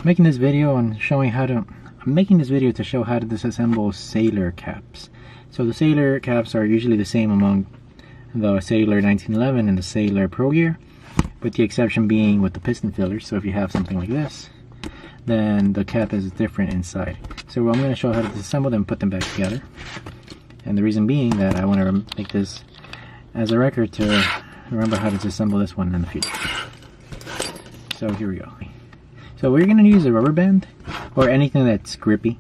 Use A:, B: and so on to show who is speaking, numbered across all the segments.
A: making this video and showing how to I'm making this video to show how to disassemble sailor caps. So the sailor caps are usually the same among the Sailor 1911 and the Sailor ProGear, with the exception being with the piston fillers. So if you have something like this, then the cap is different inside. So I'm going to show how to disassemble them and put them back together. And the reason being that I want to make this as a record to remember how to disassemble this one in the future. So here we go. So we're going to use a rubber band or anything that's grippy.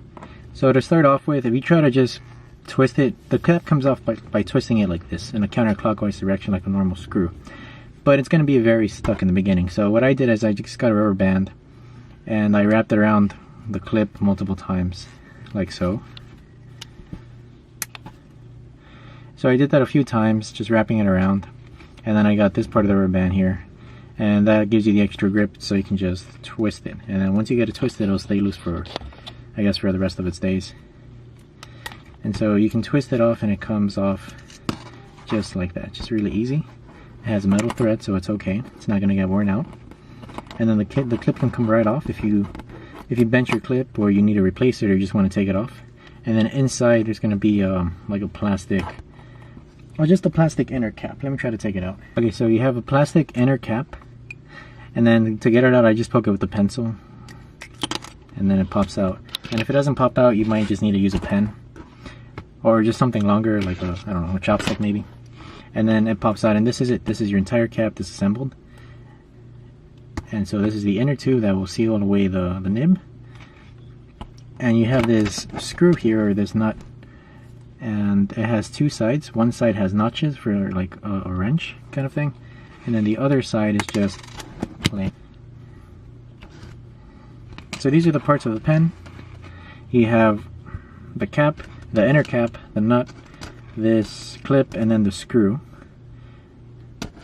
A: So to start off with, if you try to just twist it, the cap comes off by twisting it like this in a counterclockwise direction like a normal screw. But it's going to be very stuck in the beginning. So what I did is I just got a rubber band and I wrapped it around the clip multiple times, like so. So I did that a few times, just wrapping it around. And then I got this part of the rubber band here, and that gives you the extra grip so you can just twist it. And then once you get it twisted, it'll stay loose for, I guess, for the rest of its days. And so you can twist it off and it comes off just like that, just really easy. It has a metal thread, so it's okay. It's not going to get worn out. And then the clip can come right off if you bent your clip or you need to replace it or you just want to take it off. And then inside there's going to be like a plastic, or just a plastic inner cap. Let me try to take it out. Okay, so you have a plastic inner cap, and then to get it out I just poke it with a pencil and then it pops out. And if it doesn't pop out, you might just need to use a pen or just something longer, like a, I don't know, a chopstick maybe. And then it pops out, and this is it. This is your entire cap disassembled. And so this is the inner tube that will seal away the nib. And you have this screw here, or this nut, and it has two sides. One side has notches for like a wrench kind of thing, and then the other side is just plain. So these are the parts of the pen. You have the cap, the inner cap, the nut, this clip, and then the screw,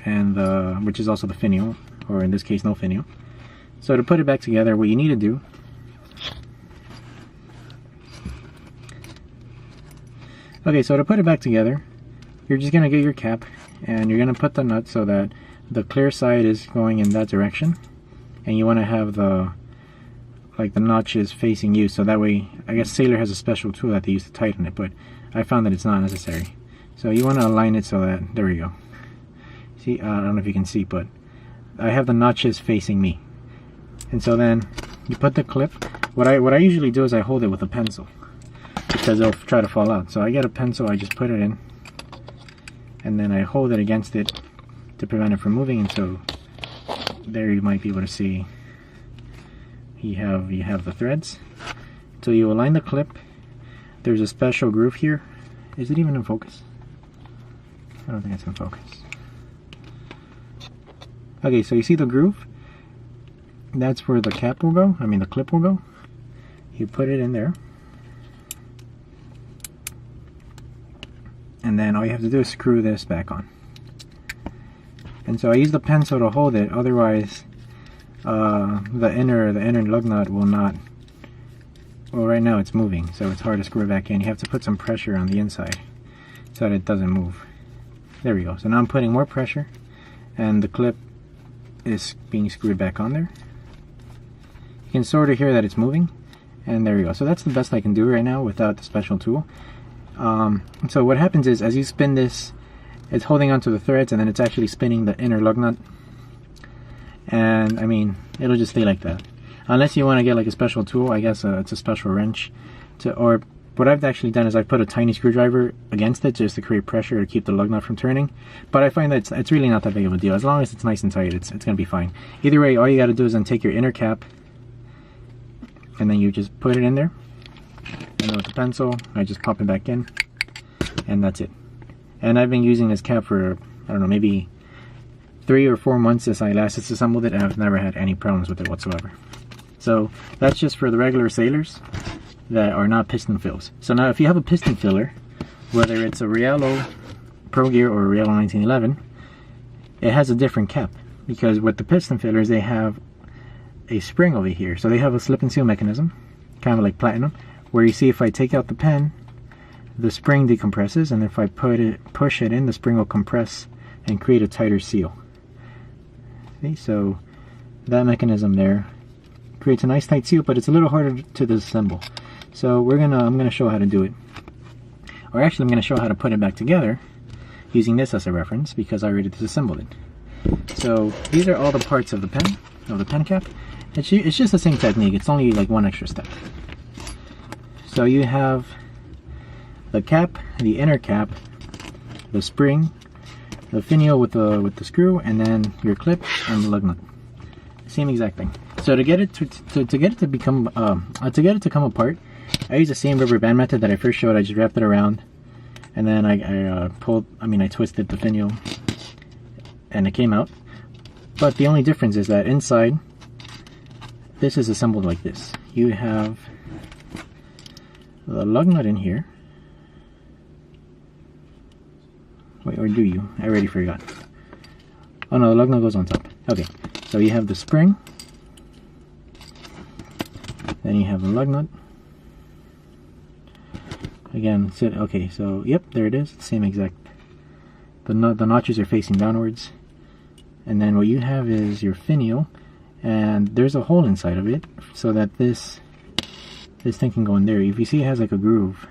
A: and which is also the finial, or in this case no finial. So to put it back together, what you need to do so to put it back together, you're just going to get your cap and you're going to put the nut so that the clear side is going in that direction, and you want to have the notches facing you, so that way, I guess Sailor has a special tool that they use to tighten it, but I found that it's not necessary. So you want to align it so that, there we go. See, I don't know if you can see, but I have the notches facing me. And so then you put the clip. What I usually do is I hold it with a pencil, because it'll try to fall out. So I get a pencil, I just put it in, and then I hold it against it to prevent it from moving. And so there you might be able to see you have the threads. So you align the clip. There's a special groove here. Is it even in focus? I don't think it's in focus. Okay, so you see the groove? That's where the cap will go, the clip will go. You put it in there. And then all you have to do is screw this back on. And so I use the pencil to hold it, otherwise the inner lug nut will not. Well, right now it's moving, so it's hard to screw it back in. You have to put some pressure on the inside so that it doesn't move. There we go. So now I'm putting more pressure, and the clip is being screwed back on there. You can sort of hear that it's moving, and there we go. So that's the best I can do right now without the special tool. So what happens is, as you spin this, it's holding onto the threads, and then it's actually spinning the inner lug nut. And it'll just stay like that. Unless you want to get like a special tool, I guess it's a special wrench. Or what I've actually done is I've put a tiny screwdriver against it just to create pressure to keep the lug nut from turning. But I find that it's really not that big of a deal. As long as it's nice and tight, it's going to be fine. Either way, all you got to do is then take your inner cap, and then you just put it in there. And then with the pencil, I just pop it back in, and that's it. And I've been using this cap for, I don't know, maybe 3 or 4 months since I last disassembled it, and I've never had any problems with it whatsoever. So that's just for the regular sailors that are not piston fills. So now if you have a piston filler, whether it's a Realo ProGear or a Realo 1911, it has a different cap, because with the piston fillers they have a spring over here. So they have a slip and seal mechanism, kind of like platinum, where you see if I take out the pen, the spring decompresses, and if I push it in, the spring will compress and create a tighter seal. See, so that mechanism there creates a nice tight seal, but it's a little harder to disassemble. So I'm gonna show how to do it. Or actually, I'm gonna show how to put it back together using this as a reference because I already disassembled it. So these are all the parts of the pen cap. It's just the same technique. It's only like one extra step. So you have the cap, the inner cap, the spring, the finial with the screw, and then your clip and the lug nut. Same exact thing. So to get it to come apart, I use the same rubber band method that I first showed. I just wrapped it around, and then I twisted the finial, and it came out. But the only difference is that inside, this is assembled like this. You have the lug nut in here. Wait, or do you? I already forgot. Oh no, the lug nut goes on top. Okay, so you have the spring, then you have the lug nut. Again, okay, so yep, there it is. Same exact. The notches are facing downwards, and then what you have is your finial, and there's a hole inside of it so that this thing can go in there. If you see, it has like a groove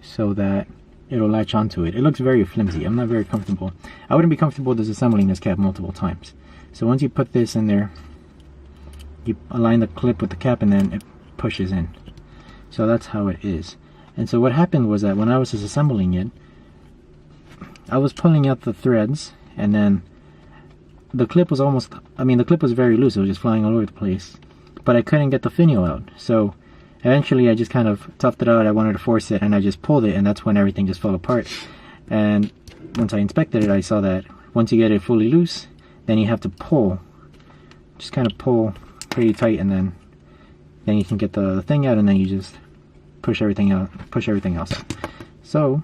A: so that it'll latch onto it. It looks very flimsy. I'm not very comfortable. I wouldn't be comfortable disassembling this cap multiple times. So once you put this in there, you align the clip with the cap and then it pushes in. So that's how it is. And so what happened was that when I was disassembling it, I was pulling out the threads, and then the clip was the clip was very loose. It was just flying all over the place, but I couldn't get the finial out. So eventually I just kind of toughed it out. I wanted to force it, and I just pulled it, and that's when everything just fell apart. And once I inspected it, I saw that once you get it fully loose, then you have to pull, just kind of pull pretty tight, and then you can get the thing out, and then you just push everything else out. So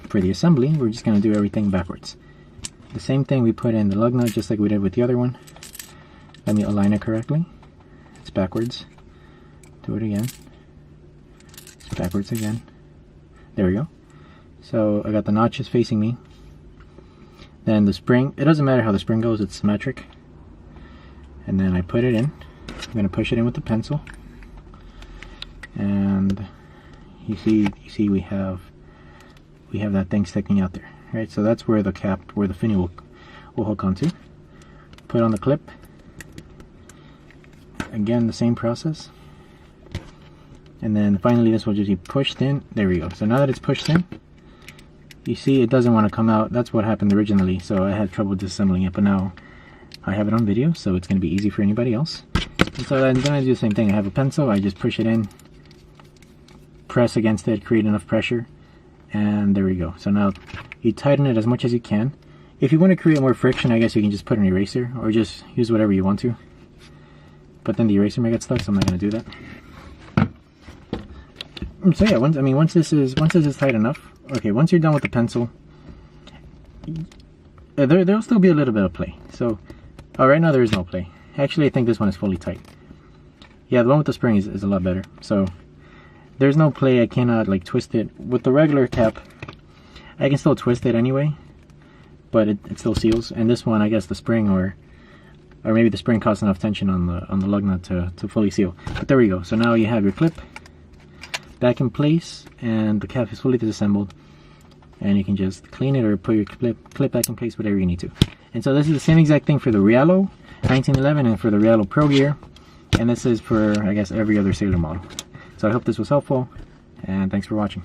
A: for the assembly, we're just going to do everything backwards. The same thing, we put in the lug nut just like we did with the other one. Let me align it correctly. It's backwards. Do it again. It's backwards again. There we go. So I got the notches facing me. Then the spring, it doesn't matter how the spring goes, it's symmetric. And then I put it in. I'm going to push it in with the pencil. And you see we have that thing sticking out there, right? So that's where the cap, where the finial will hook onto. Put on the clip. Again, the same process. And then finally this will just be pushed in. There we go. So now that it's pushed in, you see it doesn't want to come out. That's what happened originally, so I had trouble disassembling it, but now I have it on video, so it's going to be easy for anybody else. And so I'm going to do the same thing. I have a pencil, I just push it in, press against it, create enough pressure, and there we go. So now you tighten it as much as you can. If you want to create more friction, I guess you can just put an eraser or just use whatever you want to. But then the eraser may get stuck, so I'm not going to do that. So yeah, once this is tight enough, okay, once you're done with the pencil, there'll still be a little bit of play. So right now there is no play. Actually, I think this one is fully tight. Yeah, the one with the spring is a lot better. So there's no play. I cannot like twist it. With the regular cap, I can still twist it anyway, but it still seals. And this one, I guess the spring or maybe the spring caused enough tension on the lug nut to fully seal. But there we go. So now you have your clip back in place, and the cap is fully disassembled, and you can just clean it or put your clip back in place, whatever you need to. And so this is the same exact thing for the Realo 1911 and for the Realo ProGear, and this is for, I guess, every other sailor model. So I hope this was helpful, and thanks for watching.